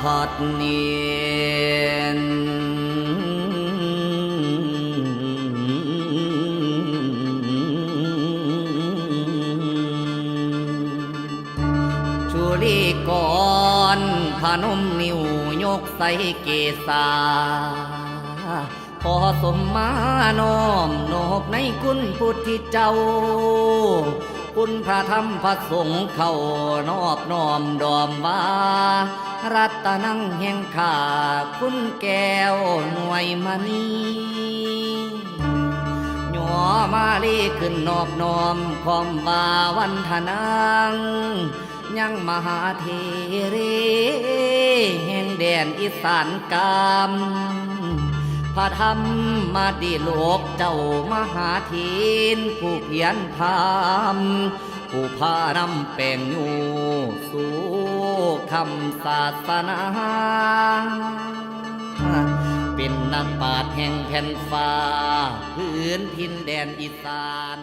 หัดเนียนชุลีก่อนพนมนิ้วยกใส่เกศาพอสมมาน้อมโนบในคุณพุทธเจ้าคุณพระธรรมพระสงฆ์เข้านอบน้อมดอมว่ารัตนังแห่งข้าคุณแก้วหน่วยมณีหย่อมาลีขึ้นนอบน้อมคอมบาวันทนังยังมหาเทเรแห่งแดนอีสานกามพระธรรมมาดีโลกเจ้ามหาทินผู้เพียรพามผู้พานำแปลงอยู่สู่คำศาสนาเป็นนักปราชญ์แห่งฟ้าพื้นทินแดนอีสาน